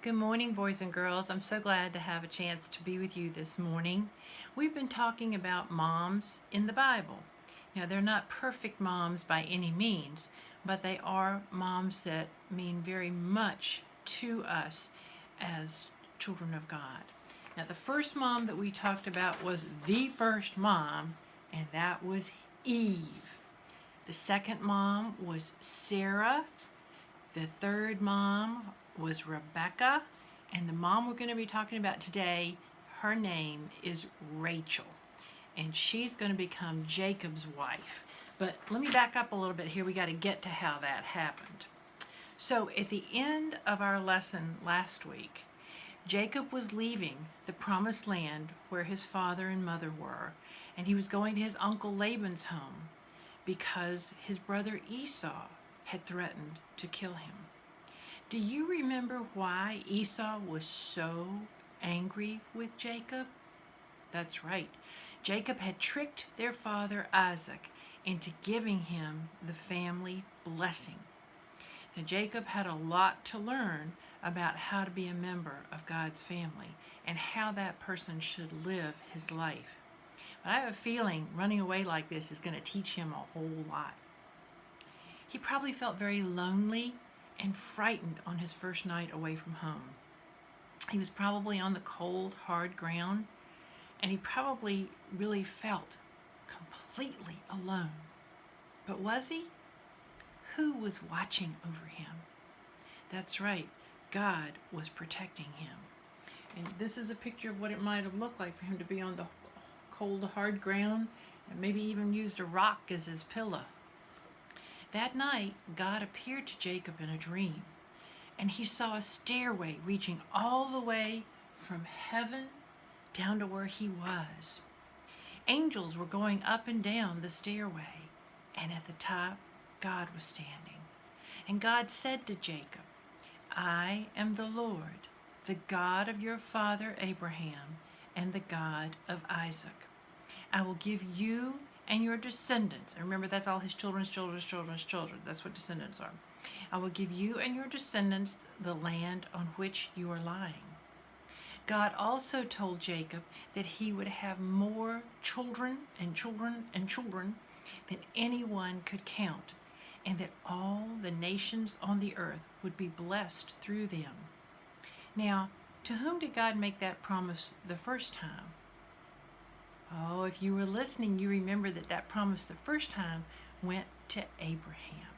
Good morning, boys and girls. I'm so glad to have a chance to be with you this morning. We've been talking about moms in the Bible. Now, they're not perfect moms by any means, but they are moms that mean very much to us as children of God. Now, the first mom that we talked about was the first mom, and that was Eve. The second mom was Sarah. The third mom was Rebecca, and the mom we're going to be talking about today, her name is Rachel, and she's going to become Jacob's wife. But let me back up a little bit here. We got to get to how that happened. So at the end of our lesson last week, Jacob was leaving the promised land where his father and mother were, and he was going to his uncle Laban's home because his brother Esau had threatened to kill him. Do you remember why Esau was so angry with Jacob? That's right. Jacob had tricked their father Isaac into giving him the family blessing. Now, Jacob had a lot to learn about how to be a member of God's family and how that person should live his life. But I have a feeling running away like this is going to teach him a whole lot. He probably felt very lonely and frightened on his first night away from home. He was probably on the cold, hard ground, and he probably really felt completely alone. But was he? Who was watching over him? That's right, God was protecting him. And this is a picture of what it might have looked like for him to be on the cold, hard ground, and maybe even used a rock as his pillow. That night, God appeared to Jacob in a dream, and he saw a stairway reaching all the way from heaven down to where he was. Angels were going up and down the stairway, and at the top, God was standing. And God said to Jacob, "I am the Lord, the God of your father Abraham and the God of Isaac. I will give you and your descendants," and remember that's all his children's children, that's what descendants are. "I will give you and your descendants the land on which you are lying." God also told Jacob that he would have more children and children and children than anyone could count, and that all the nations on the earth would be blessed through them. Now, to whom did God make that promise the first time? Oh, if you were listening, you remember that promise the first time went to Abraham.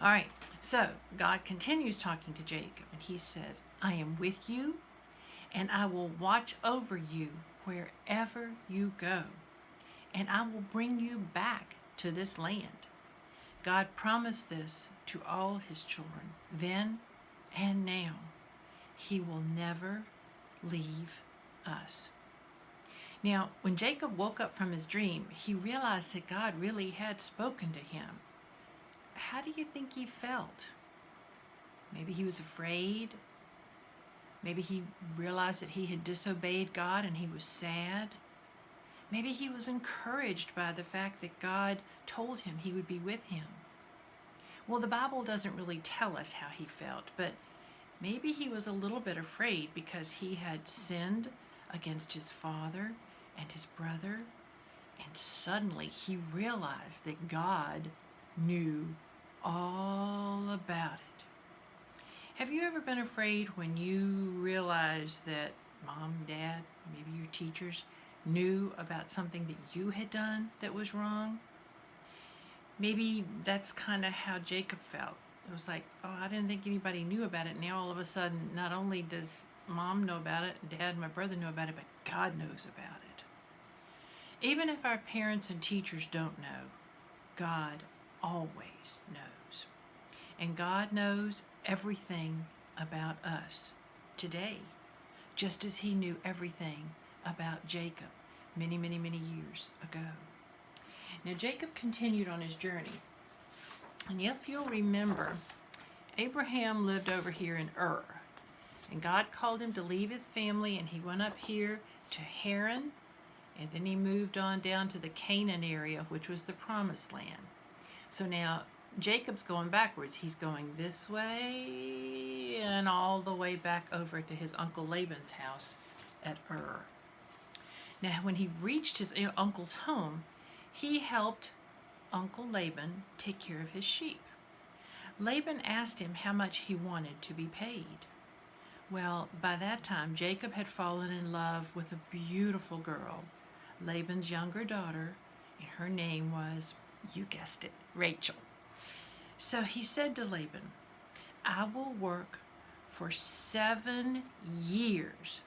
All right, so God continues talking to Jacob, and he says, "I am with you, and I will watch over you wherever you go, and I will bring you back to this land." God promised this to all his children, then and now. He will never leave us. Now, when Jacob woke up from his dream, he realized that God really had spoken to him. How do you think he felt? Maybe he was afraid. Maybe he realized that he had disobeyed God and he was sad. Maybe he was encouraged by the fact that God told him he would be with him. Well, the Bible doesn't really tell us how he felt, but maybe he was a little bit afraid because he had sinned against his father and his brother, and suddenly he realized that God knew all about it. Have you ever been afraid when you realized that mom, dad, maybe your teachers knew about something that you had done that was wrong? Maybe that's kind of how Jacob felt. It was like, oh, I didn't think anybody knew about it. Now all of a sudden, not only does mom know about it, dad and my brother know about it, but God knows about it. Even if our parents and teachers don't know, God always knows. And God knows everything about us today, just as he knew everything about Jacob many, many, many years ago. Now, Jacob continued on his journey. And if you'll remember, Abraham lived over here in Ur. And God called him to leave his family, and he went up here to Haran, and then he moved on down to the Canaan area, which was the promised land. So now Jacob's going backwards. He's going this way and all the way back over to his uncle Laban's house at Ur. Now, when he reached his uncle's home, he helped Uncle Laban take care of his sheep. Laban asked him how much he wanted to be paid. Well, by that time, Jacob had fallen in love with a beautiful girl, Laban's younger daughter, and her name was, you guessed it, Rachel. So he said to Laban, I will work for 7 years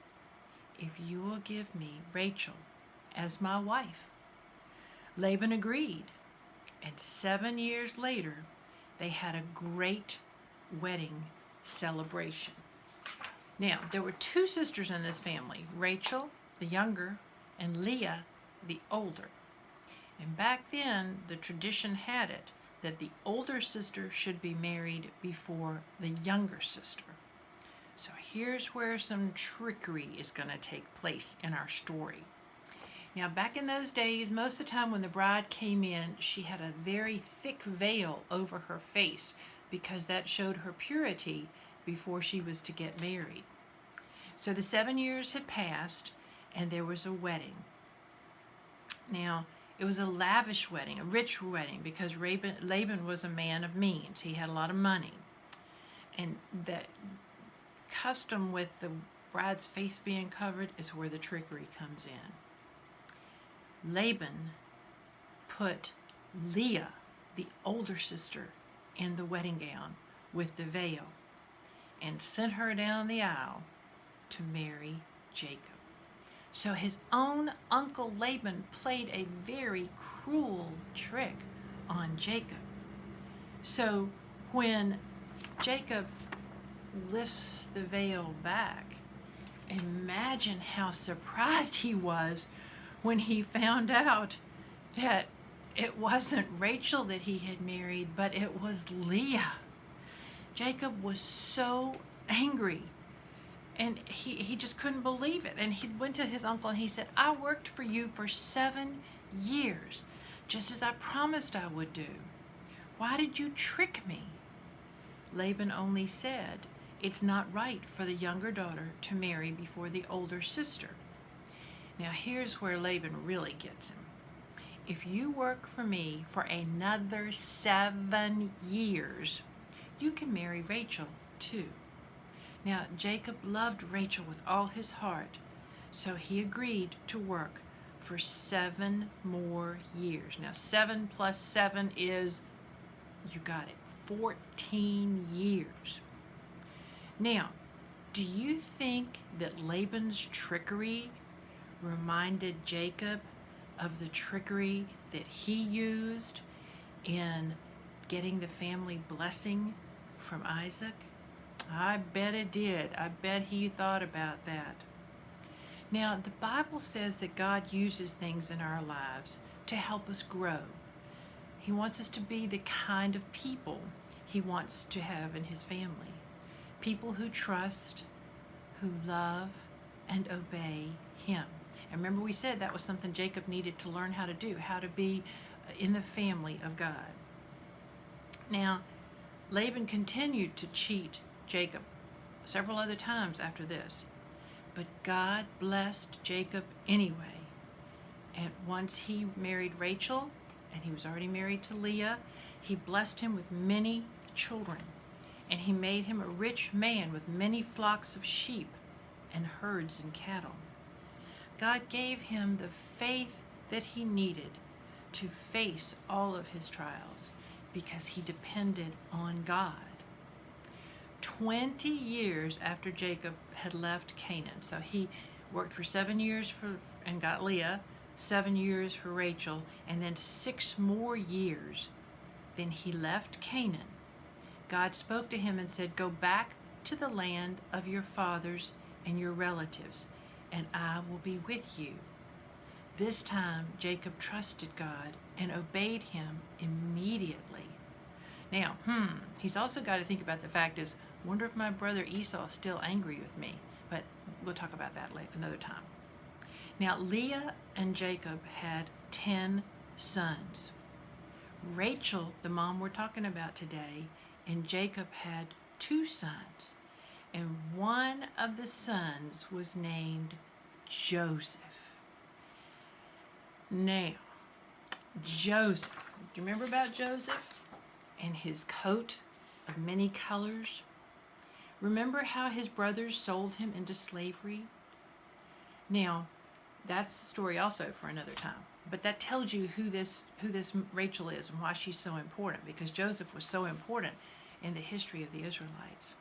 if you will give me Rachel as my wife. Laban agreed, and 7 years later, they had a great wedding celebration. Now, there were 2 sisters in this family, Rachel, the younger, and Leah, the older. And back then, the tradition had it that the older sister should be married before the younger sister. So here's where some trickery is going to take place in our story. Now, back in those days, most of the time when the bride came in, she had a very thick veil over her face because that showed her purity before she was to get married. So the 7 years had passed and there was a wedding. Now, it was a lavish wedding, a rich wedding, because Laban was a man of means. He had a lot of money. And that custom with the bride's face being covered is where the trickery comes in. Laban put Leah, the older sister, in the wedding gown with the veil and sent her down the aisle to marry Jacob. So his own uncle Laban played a very cruel trick on Jacob. So when Jacob lifts the veil back, imagine how surprised he was when he found out that it wasn't Rachel that he had married, but it was Leah. Jacob was so angry. And he just couldn't believe it. And he went to his uncle and he said, I worked for you for 7 years, just as I promised I would do. Why did you trick me? Laban only said, it's not right for the younger daughter to marry before the older sister. Now here's where Laban really gets him. If you work for me for another 7 years, you can marry Rachel too. Now, Jacob loved Rachel with all his heart, so he agreed to work for 7 more years. Now, 7 plus 7 is, you got it, 14 years. Now, do you think that Laban's trickery reminded Jacob of the trickery that he used in getting the family blessing from Isaac? I bet it did. I bet he thought about that. Now, the Bible says that God uses things in our lives to help us grow. He wants us to be the kind of people he wants to have in his family. People who trust, who love, and obey him. And remember we said that was something Jacob needed to learn how to do, how to be in the family of God. Now, Laban continued to cheat Jacob several other times after this, but God blessed Jacob anyway. And once he married Rachel, and he was already married to Leah, he blessed him with many children, and he made him a rich man with many flocks of sheep and herds and cattle. God gave him the faith that he needed to face all of his trials because he depended on God. 20 years after Jacob had left Canaan. So he worked for 7 years and got Leah, 7 years for Rachel, and then 6 more years. Then he left Canaan. God spoke to him and said, go back to the land of your fathers and your relatives, and I will be with you. This time, Jacob trusted God and obeyed him immediately. Now, he's also got to think about the fact is, wonder if my brother Esau is still angry with me. But we'll talk about that later, another time. Now, Leah and Jacob had 10 sons. Rachel, the mom we're talking about today, and Jacob had 2 sons, and one of the sons was named Joseph. Now, Joseph, do you remember about Joseph and his coat of many colors? Remember how his brothers sold him into slavery? Now, that's a story also for another time. But that tells you who this Rachel is and why she's so important, because Joseph was so important in the history of the Israelites.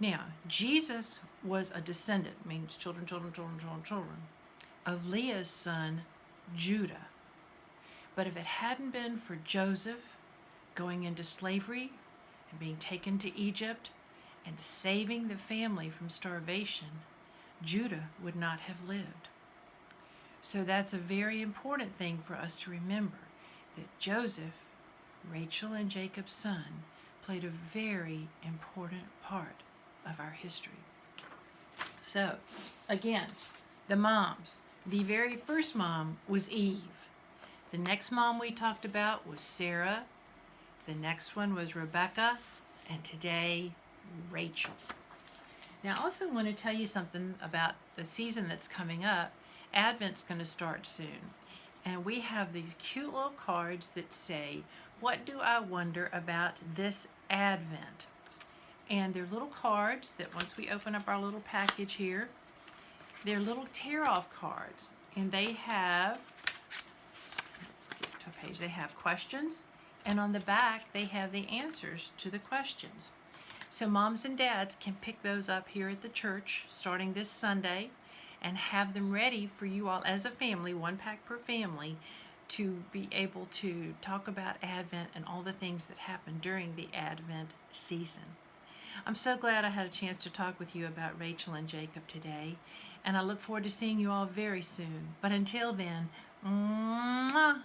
Now, Jesus was a descendant, means children, of Leah's son, Judah. But if it hadn't been for Joseph going into slavery and being taken to Egypt and saving the family from starvation, Judah would not have lived. So that's a very important thing for us to remember, that Joseph, Rachel and Jacob's son, played a very important part of our history. So, again, the moms. The very first mom was Eve. The next mom we talked about was Sarah. The next one was Rebecca. And today, Rachel. Now, I also want to tell you something about the season that's coming up. Advent's going to start soon. And we have these cute little cards that say, "What do I wonder about this Advent?" And they're little cards that once we open up our little package here, they're little tear-off cards. And they have, let's get to a page, they have questions. And on the back, they have the answers to the questions. So moms and dads can pick those up here at the church starting this Sunday and have them ready for you all as a family, 1 pack per family, to be able to talk about Advent and all the things that happen during the Advent season. I'm so glad I had a chance to talk with you about Rachel and Jacob today, and I look forward to seeing you all very soon. But until then, mwah!